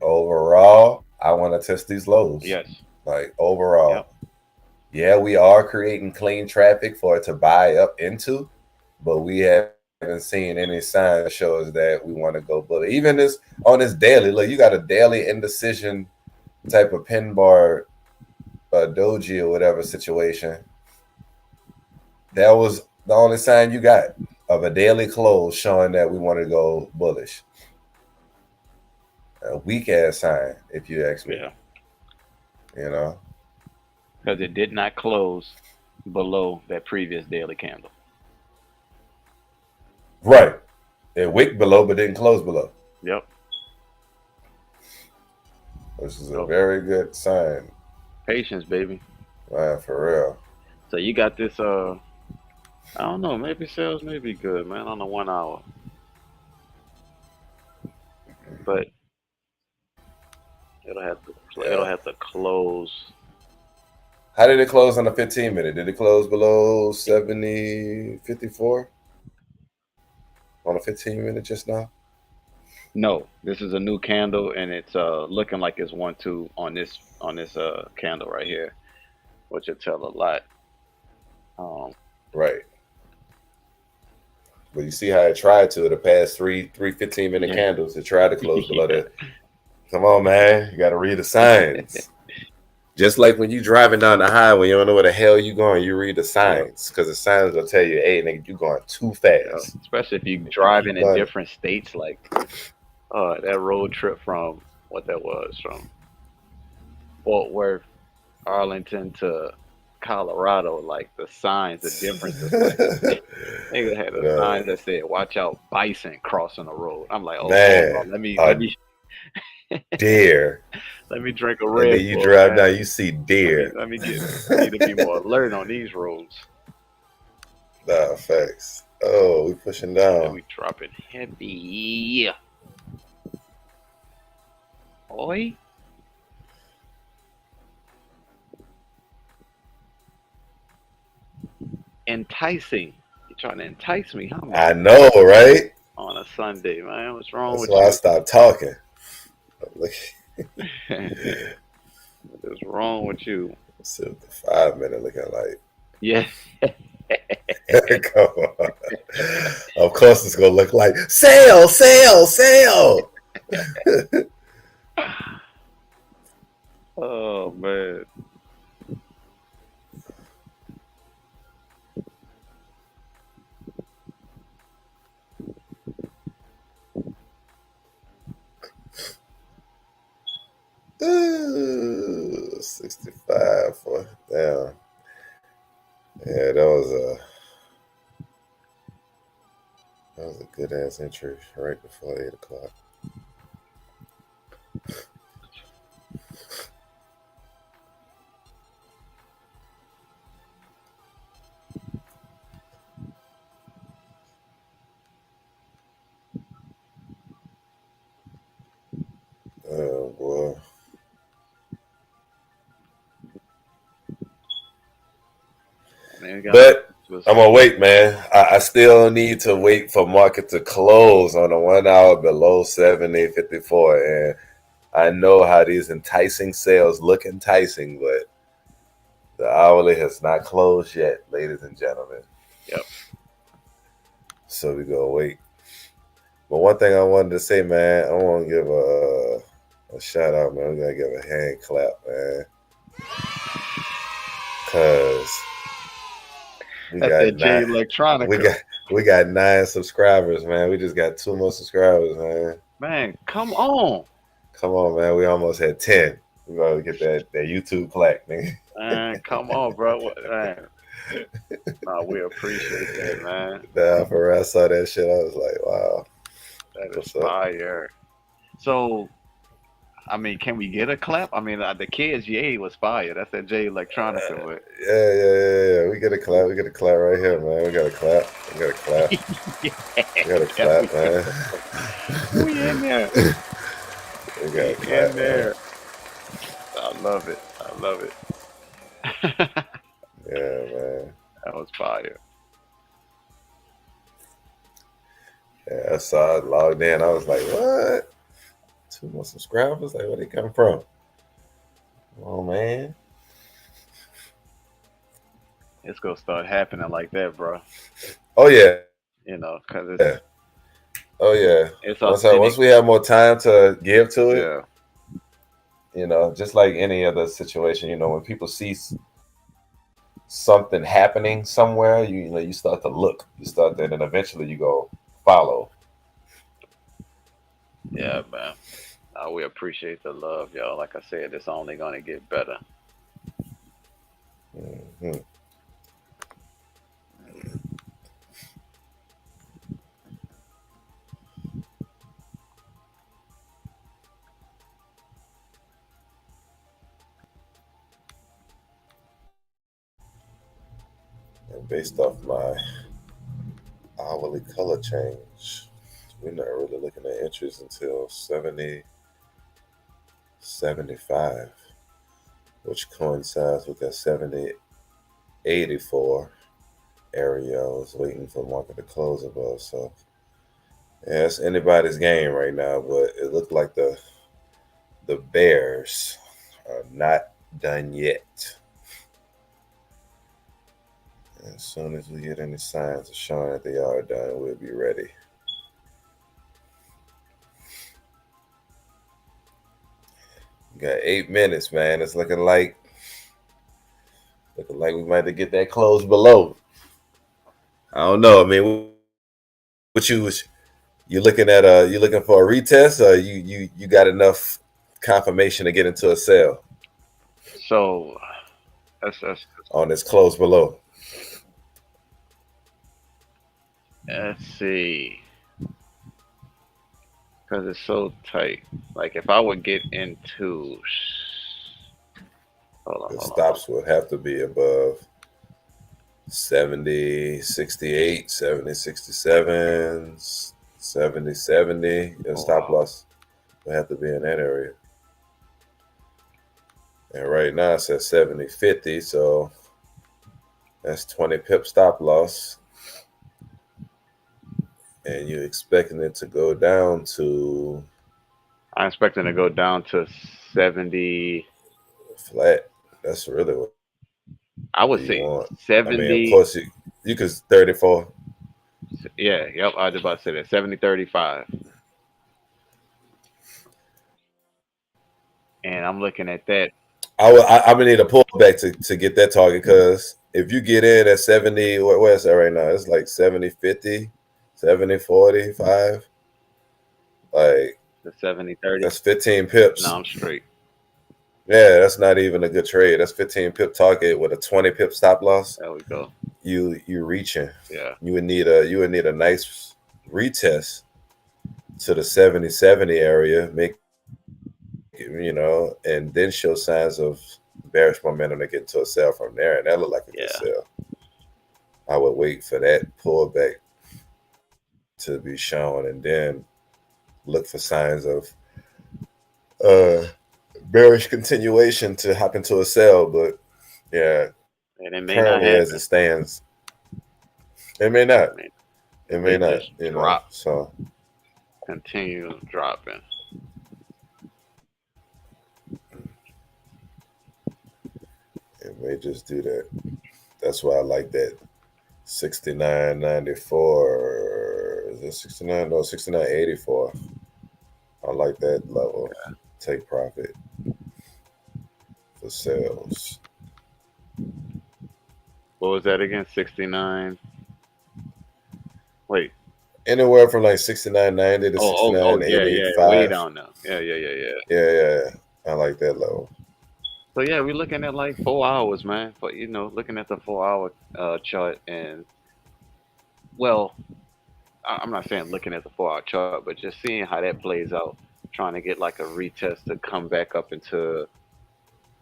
overall, I want to test these lows. Yes. Like overall. Yep. Yeah, we are creating clean traffic for it to buy up into, but we haven't seen any sign that shows that we want to go bullish. Even on this daily, look, you got a daily indecision type of pin bar doji or whatever situation. That was the only sign you got of a daily close showing that we want to go bullish. A weak ass sign, if you ask me. Yeah. Because it did not close below that previous daily candle. Right. It wicked below but didn't close below. Yep. This is a very good sign. Patience, baby. Man, for real. So you got this. I don't know. Maybe sales may be good, man, on the 1 hour, but it'll Yeah. have to close. How did it close on the 15-minute? Did it close below 70.54 on the 15-minute just now? No, this is a new candle, and it's looking like it's 1-2 on this candle right here, which will tell a lot. Right. But you see how it tried to the past three 15-minute Yeah, candles. It tried to close below yeah, that. Come on, man. You got to read the signs. Just like when you driving down the highway, you don't know where the hell you going. You read the signs because the signs will tell you, hey, nigga, you going too fast. especially if you If you driving keep in going, different states, like that road trip from what that was from Fort Worth, Arlington to Colorado, like the signs, the differences, like they had a sign that said "Watch out, bison crossing the road." I'm like, oh, hold man, on, let me a deer. let me drink a And then Red you Bull, drive man. down, you see deer. I need to be more alert on these roads. Nah, facts. Oh, we pushing Let down. me drop it heavy. Oi. Enticing. You trying to entice me, huh, I man? know, right? On a Sunday, man. What's wrong That's with why I you? stopped talking. Look, What's wrong with you? see what the 5-minute looking like. Yeah. Come on. Of course, it's gonna look like sale, sale, sale. Oh man. Ooh, 65 for down. Yeah, that was a good ass entry right before 8 o'clock. Oh boy. Man, we got But was I'm gonna wait, man. I still need to wait for market to close on the 1 hour below 70.54, and I know how these enticing sales look enticing, but the hourly has not closed yet, ladies and gentlemen. Yep. So we gonna wait. But one thing I wanted to say, man, I want to give a shout out, man. We gotta give a hand clap, man, cause we That's got that J nine. Electronica. We got 9 subscribers, man. We just got 2 more subscribers, man. Man, come on. Come on, man. We almost had 10. We gotta get that YouTube plaque, nigga. Man, come on, bro. Man. Nah, we appreciate that, man. Nah, for real, I saw that shit. I was like, wow. That is What's up? fire. So, I mean, can we get a clap? I mean, the kids, yay, was fire. That's that J Electronica, but Yeah. We get a clap. We get a clap right here, man. We got a clap. We got a clap. We got a clap, man. We in there. We got We a clap, in man. there. I love it. I love it. Yeah, man. That was fire. Yeah, I saw it, logged in. I was like, what? 2 more subscribers? Like, where they come from? Oh, man. It's gonna start happening like that, bro. Oh, yeah. You know, cause Yeah. Oh, yeah. it's Once authentic. we have more time to give to it, Yeah. you know, just like any other situation, you know, when people see something happening somewhere, you know, you start to look. You start that, and eventually you go follow. Yeah, man. We appreciate the love, y'all. Like I said, it's only gonna get better. Mm-hmm. And based off my hourly color change, we're not really looking at entries until 70.75, which coincides with that 70.84 area. I was waiting for the market to close above. So yeah, it's anybody's game right now, but it looked like the Bears are not done yet. As soon as we get any signs of showing that they are done, we'll be ready. We got 8 minutes, man. It's looking like we might get that close below. I don't know. I mean, what you looking at? You looking for a retest, or you got enough confirmation to get into a sell So that's on this close below? let's see, because it's so tight. Like if I would get into, The stops would have to be above 70.68, 70.67, 70.70. Your stop loss would have to be in that area. And right now it's at 70.50, so that's 20 pip stop loss. And you're expecting it to go down to? I'm expecting to go down to 70 flat. That's really what I would you say want. 70. I mean, of course you could 34. Yeah, yep. I was about to say that 70.35. And I'm looking at that. I'm gonna need a pullback to get that target, because if you get in at 70, where's that right now? It's like 70.50, 70.45. Like The 70.30. that's 15 pips. No, I'm straight. Yeah, that's not even a good trade. That's 15 pip target with a 20 pip stop loss. There we go. You reaching. Yeah. You would need a nice retest to the 70.70 area, and then show signs of bearish momentum to get into a sell from there, and that looked like a good sell. I would wait for that pullback to be shown, and then look for signs of bearish continuation to hop into a sell. But yeah, and it may currently not as it stands, it may not. It may not. Drop. So continue dropping. It may just do that. That's why I like that 69.94. Is it 69? No, 69.84. I like that level. Yeah. Take profit for sales. What was that again? 69. Wait. Anywhere from like 69.90 to 69.85. Yeah. Way down now. Yeah. Yeah. I like that level. So yeah, we're looking at like 4 hours, man. But looking at the 4 hour chart, and well, I'm not saying looking at the 4 hour chart, but just seeing how that plays out, trying to get like a retest to come back up into,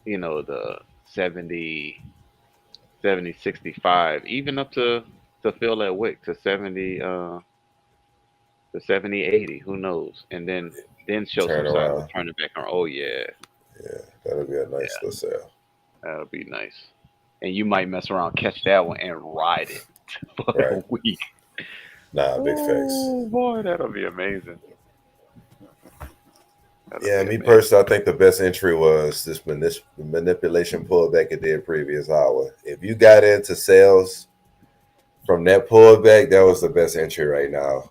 the 70.65, even up to fill that wick to 70.80. Who knows? And then show some signs of turning back on. Oh yeah. Yeah, that'll be a nice little sale. That'll be nice. And you might mess around, catch that one, and ride it for a week. Nah, big facts. Oh boy, that'll be amazing. Me personally, I think the best entry was this manipulation pullback it did previous hour. If you got into sales from that pullback, that was the best entry right now.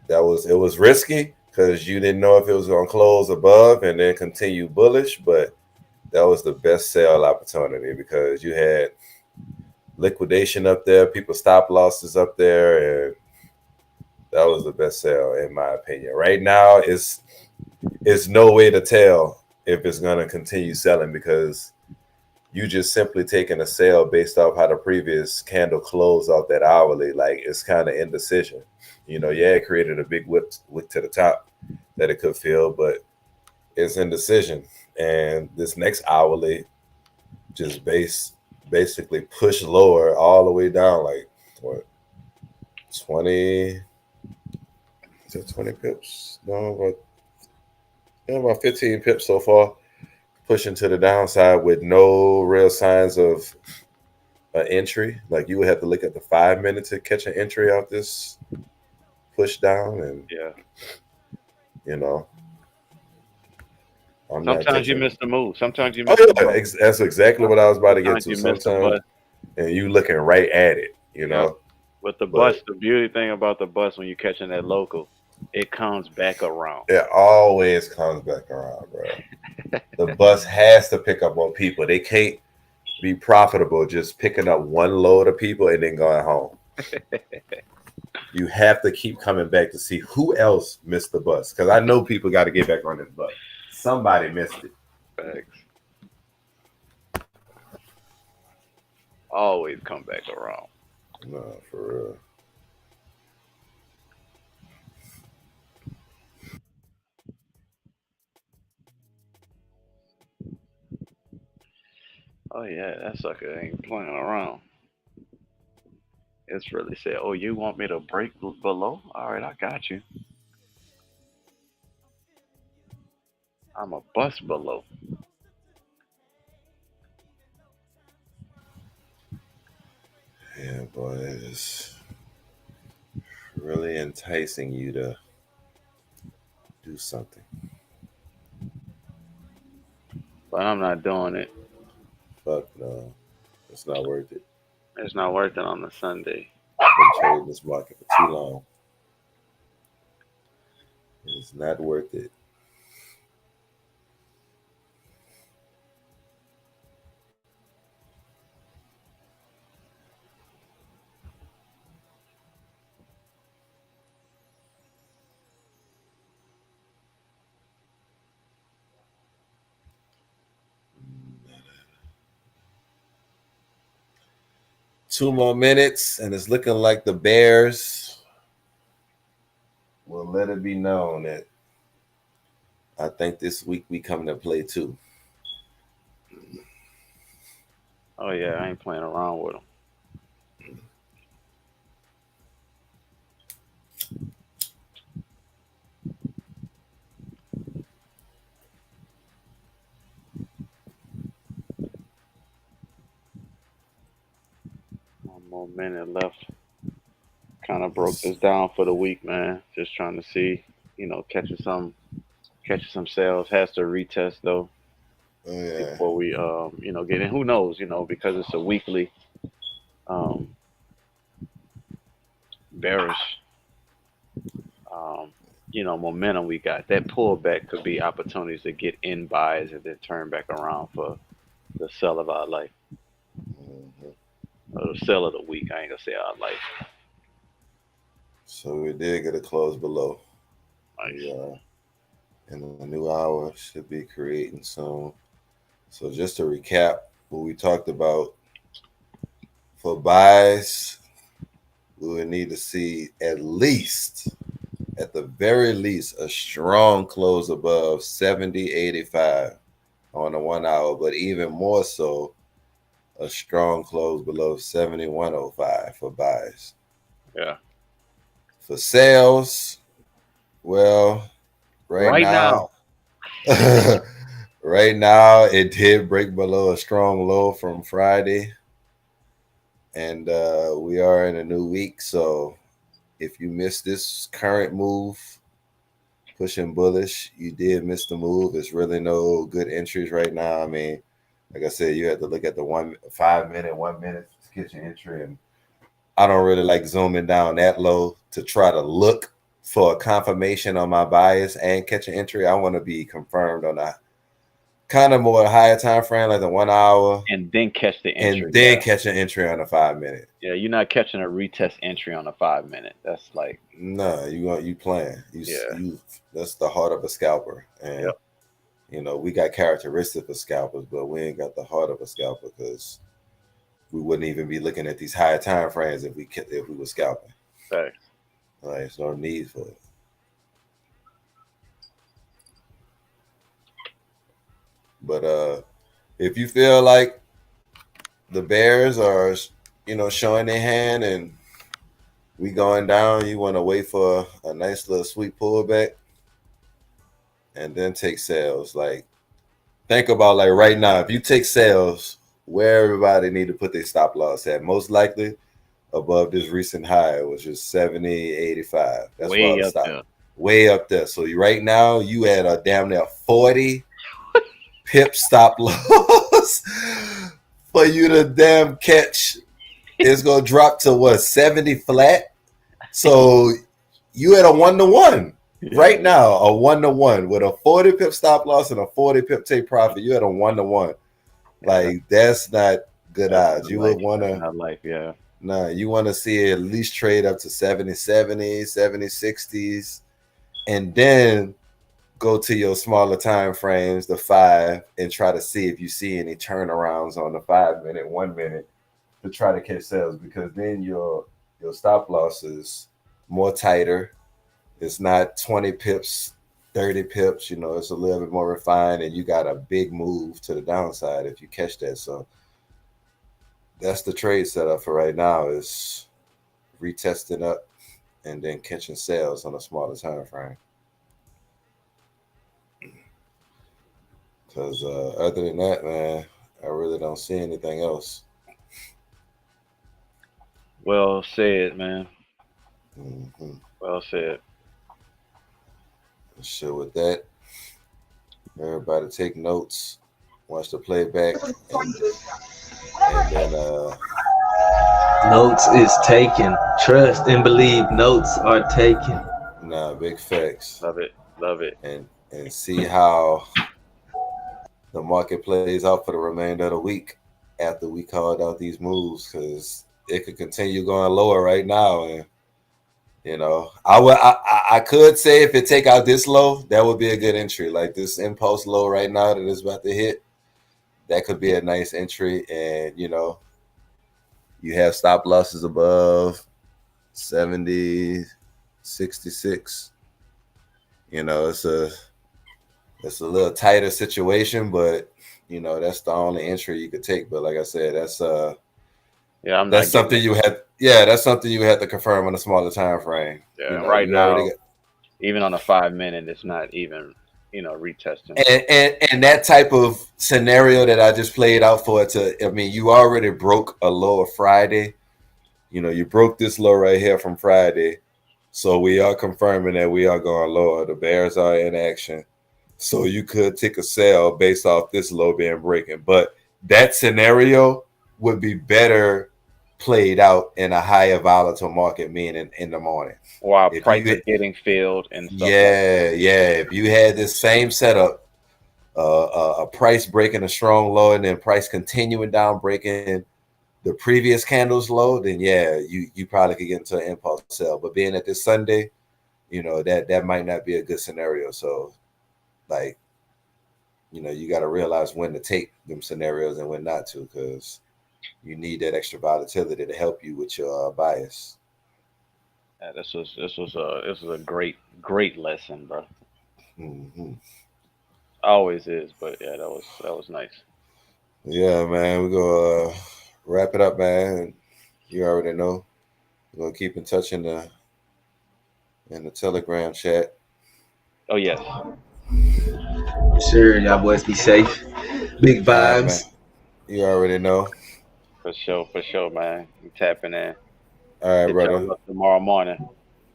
It was risky because you didn't know if it was going to close above and then continue bullish, but that was the best sell opportunity because you had liquidation up there, people stop losses up there, and that was the best sell in my opinion. Right now, it's no way to tell if it's going to continue selling because you just simply taking a sale based off how the previous candle closed off that hourly. Like, it's kind of indecision. It created a big wick to the top that it could fill, but it's indecision. And this next hourly, just based basically pushed lower all the way down, like what, 20? Is it 20 pips? No, about 15 pips so far, pushing to the downside with no real signs of an entry. Like you would have to look at the 5 minutes to catch an entry out this push down, and Yeah. you know, I'm not Sometimes you catching. miss the move. Sometimes you Oh miss the yeah, bus. that's exactly what I was about to get Sometimes to. you miss the Sometimes, bus. and you looking right at it, you Yep. know. With the But bus, the beauty thing about the bus when you're catching that local, it comes back around. it always comes back around, bro. The bus has to pick up on people. They can't be profitable just picking up one load of people and then going home. You have to keep coming back to see who else missed the bus. Because I know people got to get back on this bus. Somebody missed it. Facts. Always come back around. No, for real. Oh yeah, that sucker ain't playing around. It's really said, "Oh, you want me to break below? All right, I got you. I'm a bust below." Yeah, boy, it is really enticing you to do something. But I'm not doing it. Fuck no. It's not worth it. It's not worth it on the Sunday. I've been trading this market for too long. It's not worth it. Two more minutes, and it's looking like the Bears will let it be known that I think this week we come to play too. Oh yeah, I ain't playing around with them. One more minute left. Kind of broke this down for the week, man. Just trying to see, catching some sales. Has to retest though Oh yeah. before we, get in. Who knows, because it's a weekly, um, bearish, um, momentum we got. That pullback could be opportunities to get in buys and then turn back around for the sell of our life, Mhm. or the sell of the week. I ain't gonna say our life. So we did get a close below. Nice. We in a new hour should be creating soon. So just to recap what we talked about, for buys, we would need to see at the very least, a strong close above 70.85 on the 1 hour, but even more so, a strong close below 71.05 for buys. Yeah. For sales, well, right Right now, now. right now it did break below a strong low from Friday, and we are in a new week. So if you missed this current move, pushing bullish, you did miss the move. It's really no good entries right now. I mean, like I said, you have to look at the 5 minute, 1 minute kitchen entry, and I don't really like zooming down that low to try to look for a confirmation on my bias and catch an entry. I want to be confirmed on a kind of more higher time frame, like the 1 hour, And then catch the entry. and then catch an entry on a 5 minute. Yeah, you're not catching a retest entry on a 5 minute. That's like, No, you playing. yeah, You that's the heart of a scalper, and yep. we got characteristics of scalpers, but we ain't got the heart of a scalper because we wouldn't even be looking at these higher time frames if we were scalping. Thanks. Like, there's no need for it. But if you feel like the bears are, showing their hand and we going down, you want to wait for a nice little sweet pullback and then take sales. Like, think about like right now, if you take sales, where everybody need to put their stop loss at. Most likely above this recent high, which is 70, 85. That's where Way the up stop. there. Way up there. So right now you at a damn near 40 pip stop loss for you to damn catch. It's gonna drop to what, 70 flat? So you at a 1-to-1 right now, a 1-to-1 with a 40 pip stop loss and a 40 pip take profit. You at a 1-to-1. Like, that's not good odds. You would want to not life, yeah. Nah, you want to see it at least trade up to 70, 70, 70, 60s, and then go to your smaller time frames, the 5, and try to see if you see any turnarounds on the 5 minute, 1 minute to try to catch sales, because then your stop loss is more tighter. It's not 20 pips, 30 pips, it's a little bit more refined, and you got a big move to the downside if you catch that. So that's the trade setup for right now, is retesting up and then catching sales on a smaller time frame. Because other than that, man, I really don't see anything else. Well said, man. Mm-hmm. Well said. So with that, everybody take notes, watch the playback, and then Notes is taken. Trust and believe notes are taken. big facts. Love it. Love it. And see how the market plays out for the remainder of the week after we called out these moves, because it could continue going lower right now. And I could say if it take out this low, that would be a good entry. Like this impulse low right now that is about to hit, that could be a nice entry. And you have stop losses above 70, 66. It's a little tighter situation, but that's the only entry you could take. But like I said, that's something you had. Yeah, that's something you had to confirm on a smaller time frame. Yeah, right now, even on a 5 minute, it's not even retesting. And that type of scenario that I just played out for it to. I mean, you already broke a low of Friday. You broke this low right here from Friday, so we are confirming that we are going lower. The bears are in action. So you could take a sell based off this low being breaking. But that scenario would be better played out in a higher volatile market, meaning in the morning. While prices getting filled and stuff. Yeah. If you had this same setup, a price breaking a strong low and then price continuing down, breaking the previous candle's low, then you probably could get into an impulse sell. But being at this Sunday, that might not be a good scenario. So like, you got to realize when to take them scenarios and when not to, because you need that extra volatility to help you with your bias. Yeah, this was a great lesson, bro. Mm-hmm. Always is, but yeah, that was nice. Yeah, man, we're gonna wrap it up, man. You already know. We're gonna keep in touch in the Telegram chat. Oh yes. Sure, y'all boys be safe. Big vibes. You already know. For sure, man. You tapping in. All right, brother. Tomorrow morning.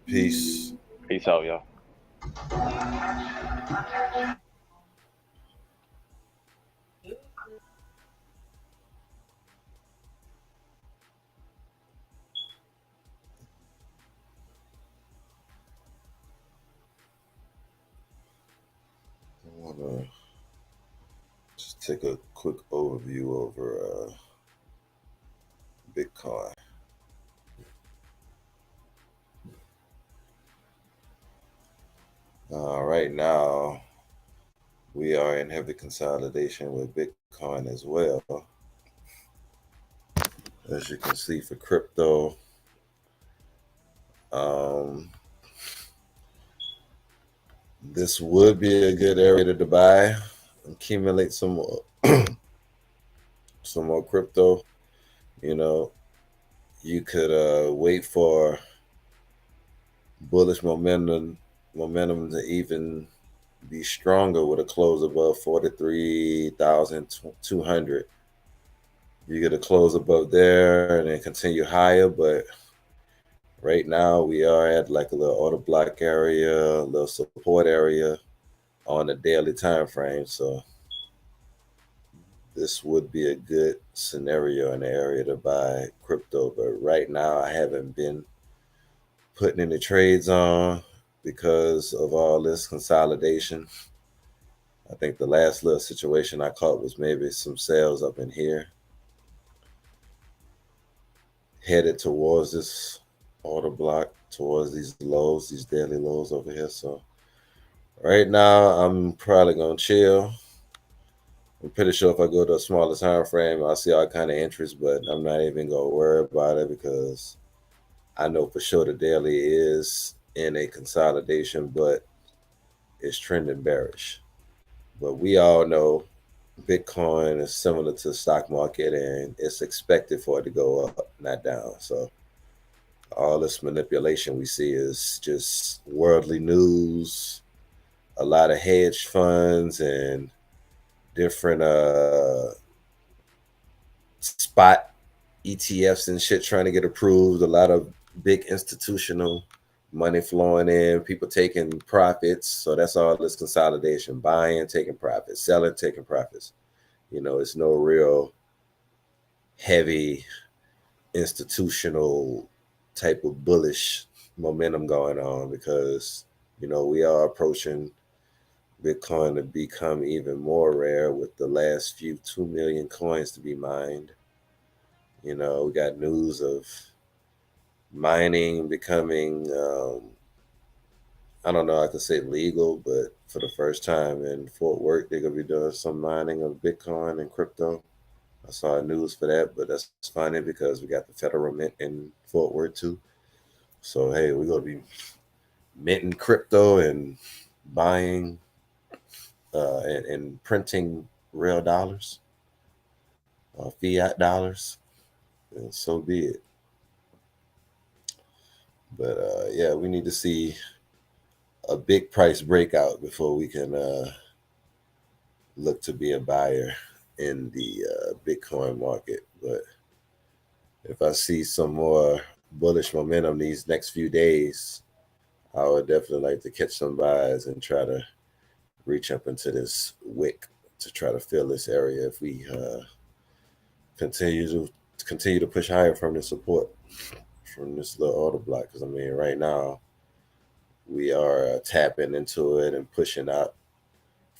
Peace. Peace out, y'all. I want to just take a quick overview over Bitcoin. Right now, we are in heavy consolidation with Bitcoin as well. As you can see for crypto, this would be a good area to buy, accumulate some more, some more crypto. You know, you could wait for bullish momentum to even be stronger with a close above 43,200. You get a close above there and then continue higher, but right now we are at like a little order block area, a little support area on the daily time frame. So this would be a good scenario in the area to buy crypto. But right now I haven't been putting any trades on because of all this consolidation. I think the last little situation I caught was maybe some sales up in here, headed towards this order block, towards these lows, these daily lows over here. So right now I'm probably gonna chill. I'm pretty sure if I go to a smaller time frame, I'll see all kind of interest, but I'm not even gonna worry about it because I know for sure the daily is in a consolidation, but it's trending bearish. But we all know Bitcoin is similar to the stock market and it's expected for it to go up, not down. So all this manipulation we see is just worldly news, a lot of hedge funds and different spot ETFs and shit trying to get approved, a lot of big institutional money flowing in, people taking profits. So that's all this consolidation, buying, taking profits, selling, taking profits. You know, it's no real heavy institutional type of bullish momentum going on because, you know, we are approaching Bitcoin to become even more rare with the last few 2 million coins to be mined. You know, we got news of mining becoming, I don't know, I could say legal, but for the first time in Fort Worth, they're going to be doing some mining of Bitcoin and crypto. I saw news for that, but that's funny because we got the federal mint in Fort Worth too. So, hey, we're going to be minting crypto and buying and printing real dollars, fiat dollars. And so be it. But yeah, we need to see a big price breakout before we can look to be a buyer in the Bitcoin market. But if I see some more bullish momentum these next few days, I would definitely like to catch some buys and try to reach up into this wick to try to fill this area if we continue to push higher from the support from this little order block. Because I mean, right now we are tapping into it and pushing out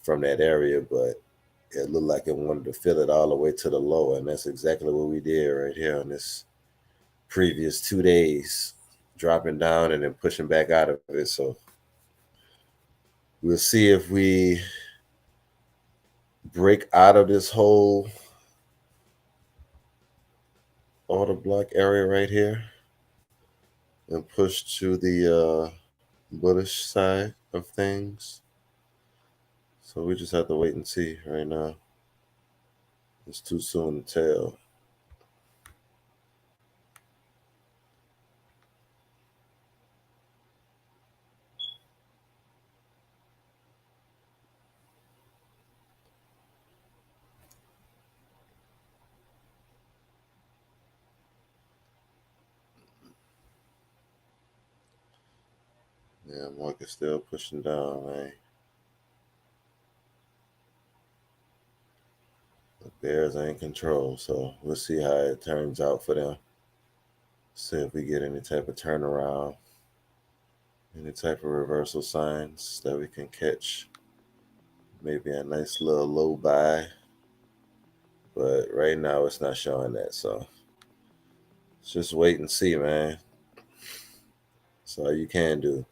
from that area, but it looked like it wanted to fill it all the way to the low, and that's exactly what we did right here on this previous 2 days, dropping down and then pushing back out of it. So we'll see if we break out of this whole order block area right here and push to the bullish side of things. So we just have to wait and see right now. It's too soon to tell. Yeah, market's still pushing down, man. The Bears are in control, so we'll see how it turns out for them. See if we get any type of turnaround, any type of reversal signs that we can catch. Maybe a nice little low buy, but right now it's not showing that. So let's just wait and see, man. That's all you can do.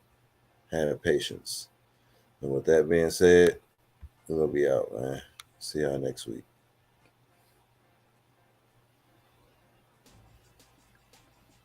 Have patience. And with that being said, we're gonna be out, man. See y'all next week.